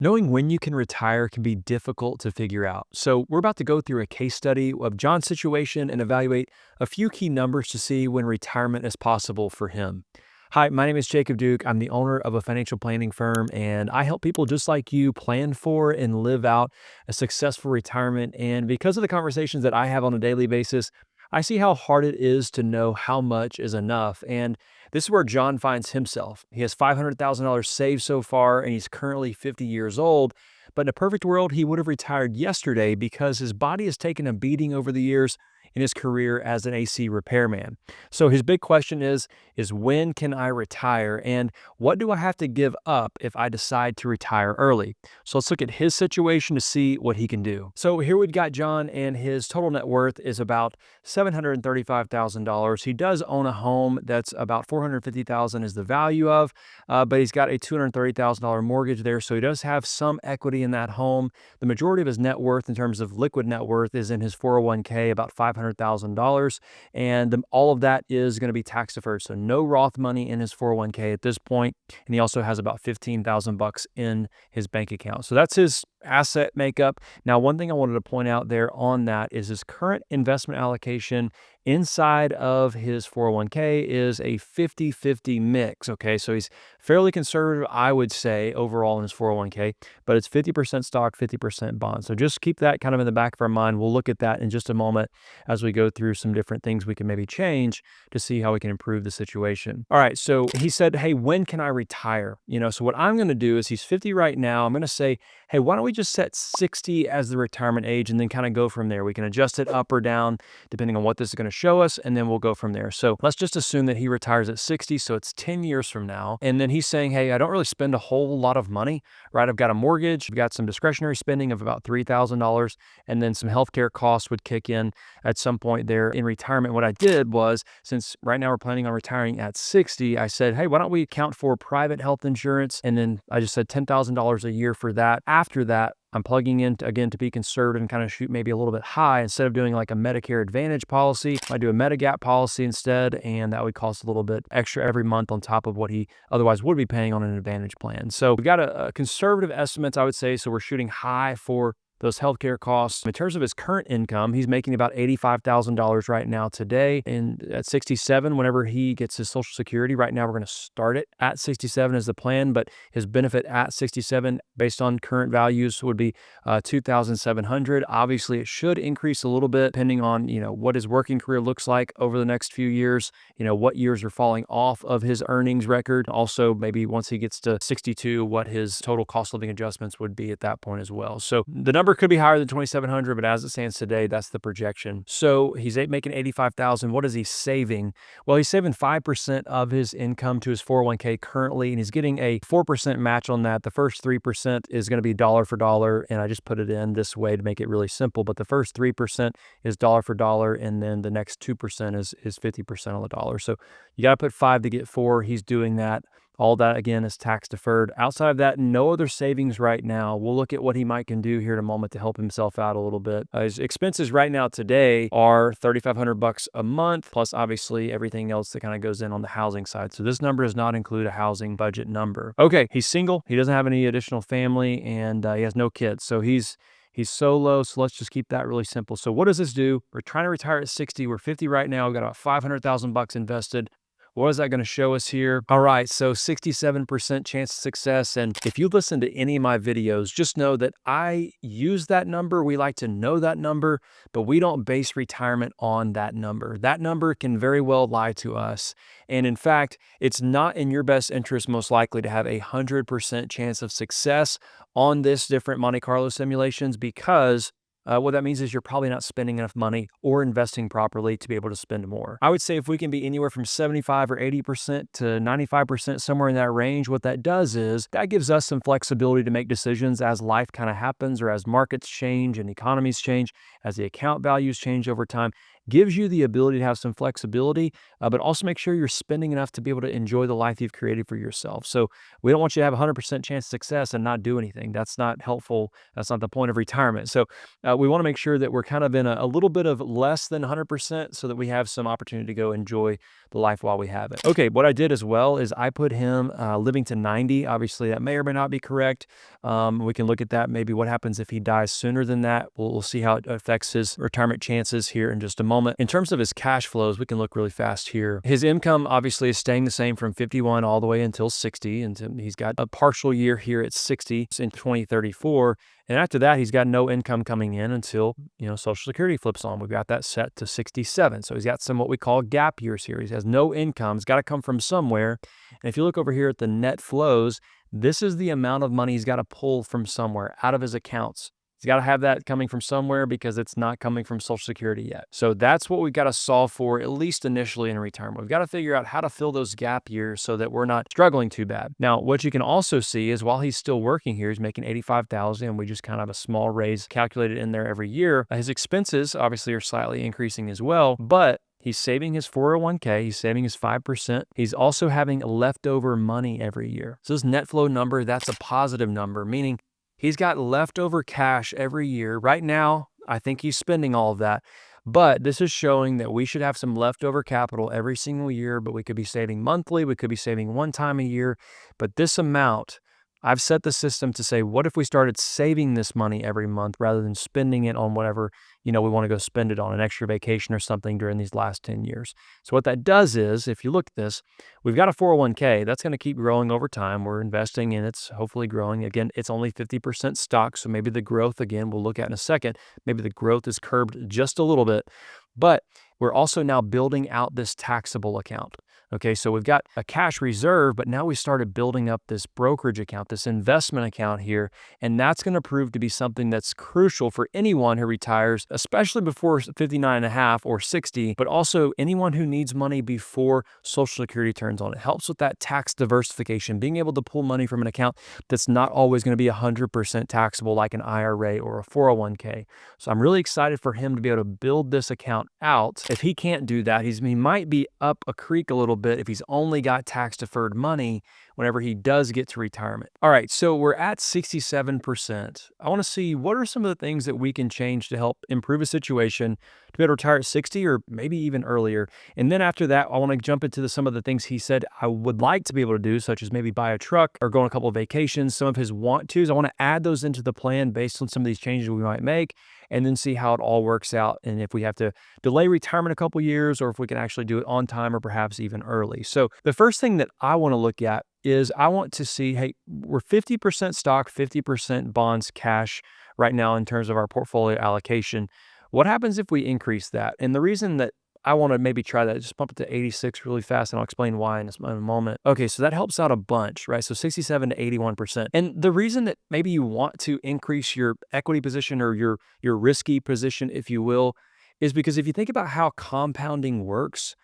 Knowing when you can retire can be difficult to figure out. So, we're about to go through a case study of John's situation and evaluate a few key numbers to see when retirement is possible for him. Hi, my name is Jacob Duke. I'm the owner of a financial planning firm, and I help people just like you plan for and live out a successful retirement. And because of the conversations that I have on a daily basis, I see how hard it is to know how much is enough. And this is where John finds himself. He has $500,000 saved so far, and he's currently 50 years old. But in a perfect world, he would have retired yesterday because his body has taken a beating over the years in his career as an AC repairman. So his big question is when can I retire, and what do I have to give up if I decide to retire early? So let's look at his situation to see what he can do. So here we've got John, and his total net worth is about $735,000. He does own a home that's about $450,000 is the value of, but he's got a $230,000 mortgage there, so he does have some equity in that home. The majority of his net worth in terms of liquid net worth is in his 401k, about $500,000, and all of that is going to be tax deferred. So no Roth money in his 401k at this point, and he also has about 15,000 bucks in his bank account. So that's his asset makeup. Now, one thing I wanted to point out there on that is his current investment allocation inside of his 401k is a 50-50 mix. Okay, so he's fairly conservative, I would say, overall in his 401k, but it's 50% stock, 50% bond. So just keep that kind of in the back of our mind. We'll look at that in just a moment as we go through some different things we can maybe change to see how we can improve the situation. All right, so he said, hey, when can I retire? So what I'm going to do is he's 50 right now. I'm going to say, hey, why don't we just set 60 as the retirement age and then kind of go from there? We can adjust it up or down depending on what this is going to show us, and then we'll go from there. So let's just assume that he retires at 60, so it's 10 years from now. And then he's saying, hey, I don't really spend a whole lot of money, right? I've got a mortgage, I've got some discretionary spending of about $3,000, and then some healthcare costs would kick in at some point there in retirement. What I did was, since right now we're planning on retiring at 60, I said, hey, why don't we account for private health insurance? And then I just said $10,000 a year for that. After that, I'm plugging in, again, to be conservative and kind of shoot maybe a little bit high. Instead of doing like a Medicare Advantage policy, I do a Medigap policy instead, and that would cost a little bit extra every month on top of what he otherwise would be paying on an Advantage plan. So we've got a conservative estimates, I would say. So we're shooting high for those healthcare costs. In terms of his current income, he's making about $85,000 right now today. And at 67, whenever he gets his Social Security, right now we're going to start it at 67 as the plan, but his benefit at 67 based on current values would be $2,700. Obviously, it should increase a little bit depending on, what his working career looks like over the next few years, what years are falling off of his earnings record. Also, maybe once he gets to 62, what his total cost of living adjustments would be at that point as well. So the number could be higher than 2,700, but as it stands today, that's the projection. So he's making 85,000. What is he saving? Well, he's saving 5% of his income to his 401k currently, and he's getting a 4% match on that. The first 3% is going to be dollar for dollar, and I just put it in this way to make it really simple. But the first 3% is dollar for dollar, and then the next 2% is 50% on the dollar. So you got to put 5 to get 4. He's doing that. All that, again, is tax deferred. Outside of that, no other savings right now. We'll look at what he might can do here in a moment to help himself out a little bit. His expenses right now today are $3,500 a month, plus obviously everything else that kind of goes in on the housing side. So this number does not include a housing budget number. Okay, he's single. He doesn't have any additional family, and he has no kids. So he's solo, so let's just keep that really simple. So what does this do? We're trying to retire at 60. We're 50 right now. We've got about 500,000 bucks invested. What is that going to show us here? All right, so 67% chance of success. And if you listen to any of my videos, just know that I use that number. We like to know that number, but we don't base retirement on that number. That number can very well lie to us. And in fact, it's not in your best interest, most likely, to have 100% chance of success on this different Monte Carlo simulations, because what that means is you're probably not spending enough money or investing properly to be able to spend more. I would say if we can be anywhere from 75 or 80% to 95%, somewhere in that range, what that does is that gives us some flexibility to make decisions as life kind of happens, or as markets change and economies change, as the account values change over time. Gives you the ability to have some flexibility, but also make sure you're spending enough to be able to enjoy the life you've created for yourself. So we don't want you to have 100% chance of success and not do anything. That's not helpful. That's not the point of retirement. So we want to make sure that we're kind of in a little bit of less than 100% so that we have some opportunity to go enjoy the life while we have it. Okay, what I did as well is I put him living to 90. Obviously, that may or may not be correct. We can look at that, maybe what happens if he dies sooner than that. We'll see how it affects his retirement chances here in just a moment. In terms of his cash flows, we can look really fast here. His income obviously is staying the same from 51 all the way until 60, and he's got a partial year here at 60 in 2034. And after that, he's got no income coming in until, Social Security flips on. We've got that set to 67. So he's got some what we call gap years here. He has no income. It's got to come from somewhere. And if you look over here at the net flows, this is the amount of money he's got to pull from somewhere out of his accounts. He's got to have that coming from somewhere because it's not coming from Social Security yet. So that's what we've got to solve for, at least initially in retirement. We've got to figure out how to fill those gap years so that we're not struggling too bad. Now, what you can also see is while he's still working here, he's making $85,000, and we just kind of have a small raise calculated in there every year. His expenses obviously are slightly increasing as well, but he's saving his 401k, he's saving his 5%. He's also having leftover money every year. So this net flow number, that's a positive number, meaning he's got leftover cash every year. Right now, I think he's spending all of that. But this is showing that we should have some leftover capital every single year, but we could be saving monthly, we could be saving one time a year. But this amount, I've set the system to say, what if we started saving this money every month rather than spending it on whatever, we want to go spend it on, an extra vacation or something during these last 10 years. So what that does is, if you look at this, we've got a 401k that's going to keep growing over time. We're investing in it's hopefully growing. Again, it's only 50% stock. So maybe the growth, again, we'll look at in a second, maybe the growth is curbed just a little bit, but we're also now building out this taxable account. Okay, so we've got a cash reserve, but now we started building up this brokerage account, this investment account here, and that's going to prove to be something that's crucial for anyone who retires, especially before 59 and a half or 60, but also anyone who needs money before Social Security turns on. It helps with that tax diversification, being able to pull money from an account that's not always going to be 100% taxable like an IRA or a 401k. So I'm really excited for him to be able to build this account out. If he can't do that, he might be up a creek a little bit if he's only got tax deferred money whenever he does get to retirement. All right, so we're at 67%. I want to see what are some of the things that we can change to help improve a situation to be able to retire at 60 or maybe even earlier. And then after that, I want to jump into some of the things he said I would like to be able to do, such as maybe buy a truck or go on a couple of vacations. Some of his want tos, I want to add those into the plan based on some of these changes we might make, and then see how it all works out, and if we have to delay retirement a couple years or if we can actually do it on time or perhaps even early. So the first thing that I want to look at is I want to see, hey, we're 50% stock, 50% bonds, cash right now in terms of our portfolio allocation. What happens if we increase that? And the reason that I want to maybe try that, just bump it to 86 really fast, and I'll explain why in a moment. Okay, so that helps out a bunch, right? So 67 to 81%. And the reason that maybe you want to increase your equity position or your risky position, if you will, is because if you think about how compounding works,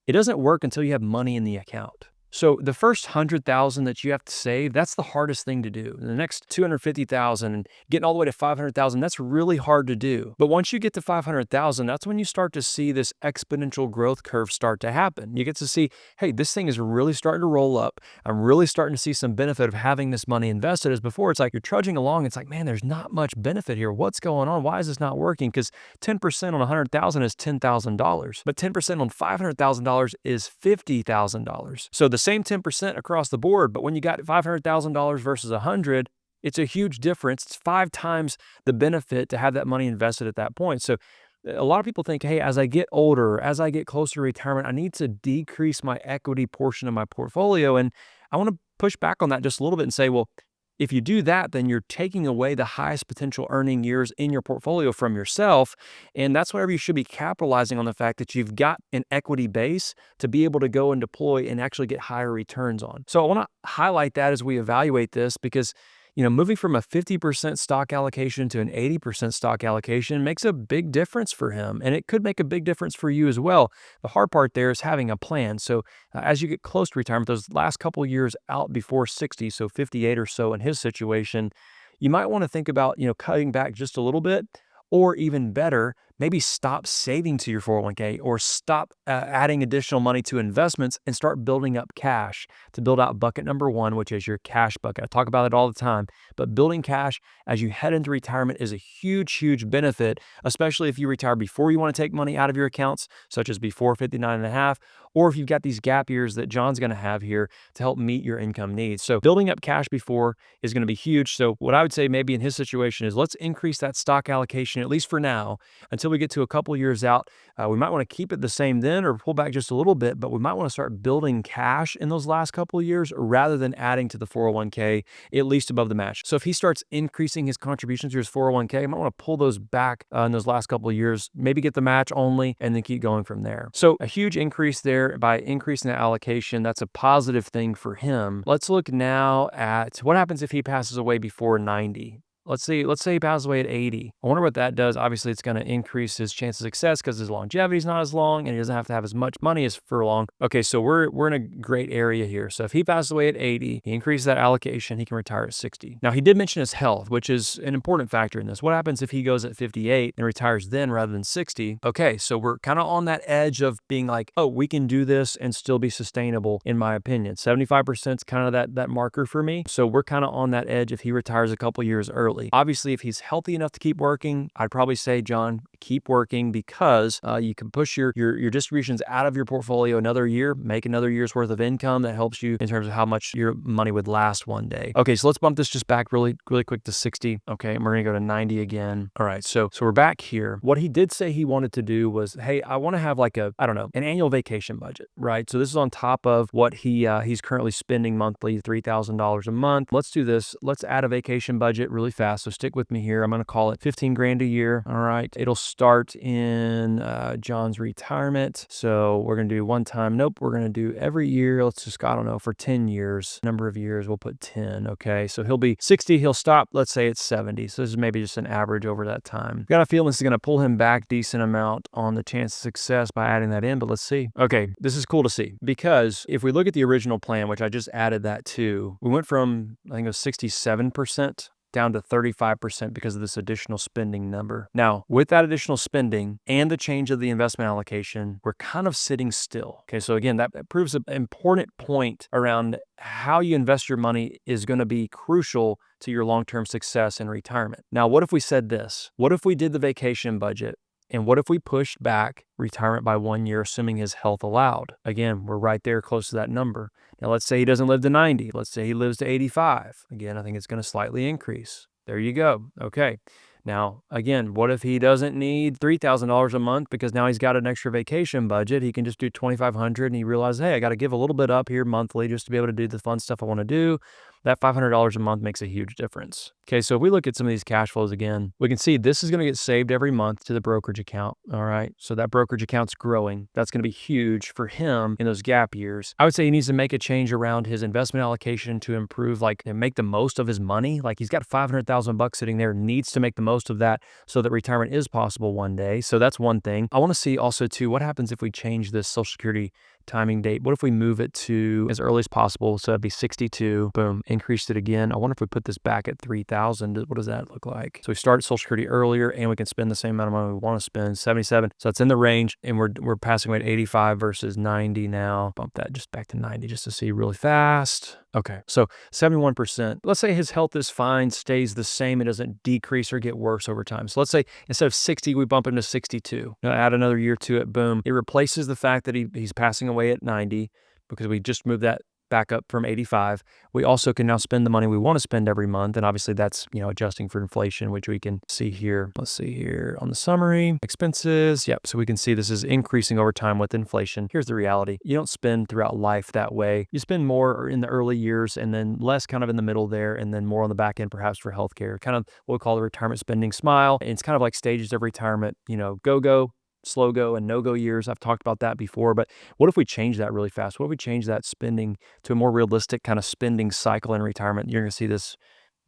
it doesn't work until you have money in the account. So the first 100,000 that you have to save, that's the hardest thing to do. The next 250,000 and getting all the way to 500,000, that's really hard to do. But once you get to 500,000, that's when you start to see this exponential growth curve start to happen. You get to see, hey, this thing is really starting to roll up. I'm really starting to see some benefit of having this money invested. As before, it's like you're trudging along. It's like, man, there's not much benefit here. What's going on? Why is this not working? Because 10% on 100,000 is $10,000, but 10% on $500,000 is $50,000. So the same 10% across the board, but when you got $500,000 versus 100, it's a huge difference. It's 5 times the benefit to have that money invested at that point. So a lot of people think, hey, as I get older, as I get closer to retirement, I need to decrease my equity portion of my portfolio. And I want to push back on that just a little bit and say, well, if you do that, then you're taking away the highest potential earning years in your portfolio from yourself. And that's whenever you should be capitalizing on the fact that you've got an equity base to be able to go and deploy and actually get higher returns on. So I want to highlight that as we evaluate this, because moving from a 50% stock allocation to an 80% stock allocation makes a big difference for him, and it could make a big difference for you as well. The hard part there is having a plan. So as you get close to retirement, those last couple of years out before 60, so 58 or so in his situation, you might want to think about, cutting back just a little bit, or even better, maybe stop saving to your 401k or stop adding additional money to investments and start building up cash to build out bucket number one, which is your cash bucket. I talk about it all the time, but building cash as you head into retirement is a huge, huge benefit, especially if you retire before you want to take money out of your accounts, such as before 59 and a half, or if you've got these gap years that John's going to have here to help meet your income needs. So building up cash before is going to be huge. So what I would say maybe in his situation is let's increase that stock allocation, at least for now, until we get to a couple years out. We might want to keep it the same then or pull back just a little bit, but we might want to start building cash in those last couple of years rather than adding to the 401k, at least above the match. So if he starts increasing his contributions to his 401k, I might want to pull those back in those last couple of years, maybe get the match only, and then keep going from there. So a huge increase there by increasing the allocation. That's a positive thing for him. Let's look now at what happens if he passes away before 90. Let's say he passes away at 80. I wonder what that does. Obviously, it's going to increase his chance of success because his longevity is not as long and he doesn't have to have as much money as for long. Okay, so we're in a great area here. So if he passes away at 80, he increases that allocation, he can retire at 60. Now, he did mention his health, which is an important factor in this. What happens if he goes at 58 and retires then rather than 60? Okay, so we're kind of on that edge of being like, oh, we can do this and still be sustainable, in my opinion. 75% is kind of that marker for me. So we're kind of on that edge if he retires a couple years early. Obviously, if he's healthy enough to keep working, I'd probably say, John, keep working because you can push your distributions out of your portfolio another year, make another year's worth of income that helps you in terms of how much your money would last one day. Okay, so let's bump this just back really quick to 60. Okay, and we're gonna go to 90 again. All right, so we're back here. What he did say he wanted to do was, hey, I want to have like an annual vacation budget, right? So this is on top of what he's currently spending monthly, $3,000 a month. Let's do this. Let's add a vacation budget really fast. So stick with me here. I'm going to call it 15 grand a year. All right. It'll start in John's retirement. So we're going to do one time. Nope. We're going to do every year. Let's just, I don't know, for 10 years, number of years, we'll put 10. Okay. So he'll be 60. He'll stop. Let's say it's 70. So this is maybe just an average over that time. Got a feeling this is going to pull him back decent amount on the chance of success by adding that in, but let's see. Okay. This is cool to see because if we look at the original plan, which I just added that to, we went from, I think it was 67% down to 35% because of this additional spending number. Now, with that additional spending and the change of the investment allocation, we're kind of sitting still. Okay, so again, that proves an important point around how you invest your money is going to be crucial to your long-term success in retirement. Now, what if we said this? What if we did the vacation budget? And what if we pushed back retirement by 1 year, assuming his health allowed? Again, we're right there close to that number. Now, let's say he doesn't live to 90. Let's say he lives to 85. Again, I think it's going to slightly increase. There you go. Okay. Now, again, what if he doesn't need $3,000 a month because now he's got an extra vacation budget? He can just do $2,500 and he realizes, hey, I got to give a little bit up here monthly just to be able to do the fun stuff I want to do. That $500 a month makes a huge difference. Okay, so if we look at some of these cash flows again, we can see this is going to get saved every month to the brokerage account. All right, so that brokerage account's growing. That's going to be huge for him in those gap years. I would say he needs to make a change around his investment allocation to improve, like, and make the most of his money. Like, he's got $500,000 sitting there, needs to make the most of that so that retirement is possible one day. So that's one thing. I want to see also too, what happens if we change this Social Security timing date? What if we move it to as early as possible? So it'd be 62, boom, increased it again. I wonder if we put this back at 3,000, what does that look like? So we start Social Security earlier and we can spend the same amount of money we want to spend, 77. So it's in the range and we're passing away at 85 versus 90 now. Bump that just back to 90 just to see really fast. Okay, so 71%. Let's say his health is fine, stays the same, it doesn't decrease or get worse over time. So let's say instead of 60, we bump him to 62. Now add another year to it, boom. It replaces the fact that he's passing away at 90 because we just moved that back up from 85. We also can now spend the money we want to spend every month. And obviously that's, adjusting for inflation, which we can see here. Let's see here on the summary, expenses. Yep. So we can see this is increasing over time with inflation. Here's the reality. You don't spend throughout life that way. You spend more in the early years and then less kind of in the middle there and then more on the back end, perhaps for healthcare, kind of what we call the retirement spending smile. And it's kind of like stages of retirement, go, slow go and no go years. I've talked about that before, but what if we change that really fast? What if we change that spending to a more realistic kind of spending cycle in retirement? You're going to see this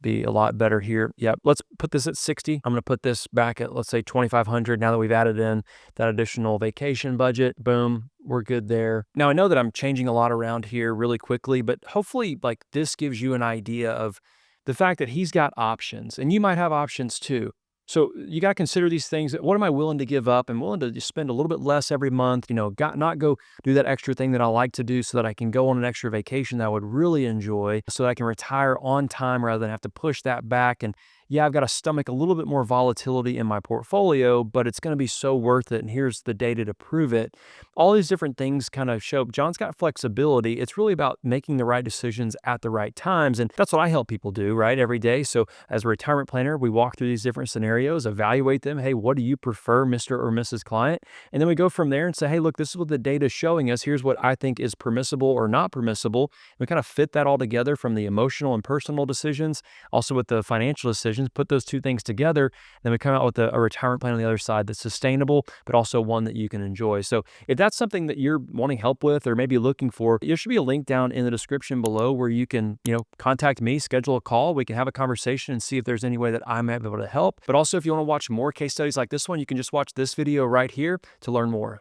be a lot better here. Yep. Let's put this at 60. I'm going to put this back at, let's say 2,500. Now that we've added in that additional vacation budget, boom, we're good there. Now I know that I'm changing a lot around here really quickly, but hopefully like this gives you an idea of the fact that he's got options and you might have options too. So you got to consider these things. What am I willing to give up? I'm willing to just spend a little bit less every month, not go do that extra thing that I like to do so that I can go on an extra vacation that I would really enjoy so that I can retire on time rather than have to push that back. And yeah, I've got to stomach a little bit more volatility in my portfolio, but it's going to be so worth it. And here's the data to prove it. All these different things kind of show John's got flexibility. It's really about making the right decisions at the right times. And that's what I help people do, right, every day. So as a retirement planner, we walk through these different scenarios, evaluate them. Hey, what do you prefer, Mr. or Mrs. Client? And then we go from there and say, hey, look, this is what the data is showing us. Here's what I think is permissible or not permissible. We kind of fit that all together from the emotional and personal decisions, also with the financial decisions, put those two things together. Then we come out with a retirement plan on the other side that's sustainable, but also one that you can enjoy. So if that's something that you're wanting help with or maybe looking for, there should be a link down in the description below where you can, contact me, schedule a call. We can have a conversation and see if there's any way that I might be able to help. But also, if you want to watch more case studies like this one, you can just watch this video right here to learn more.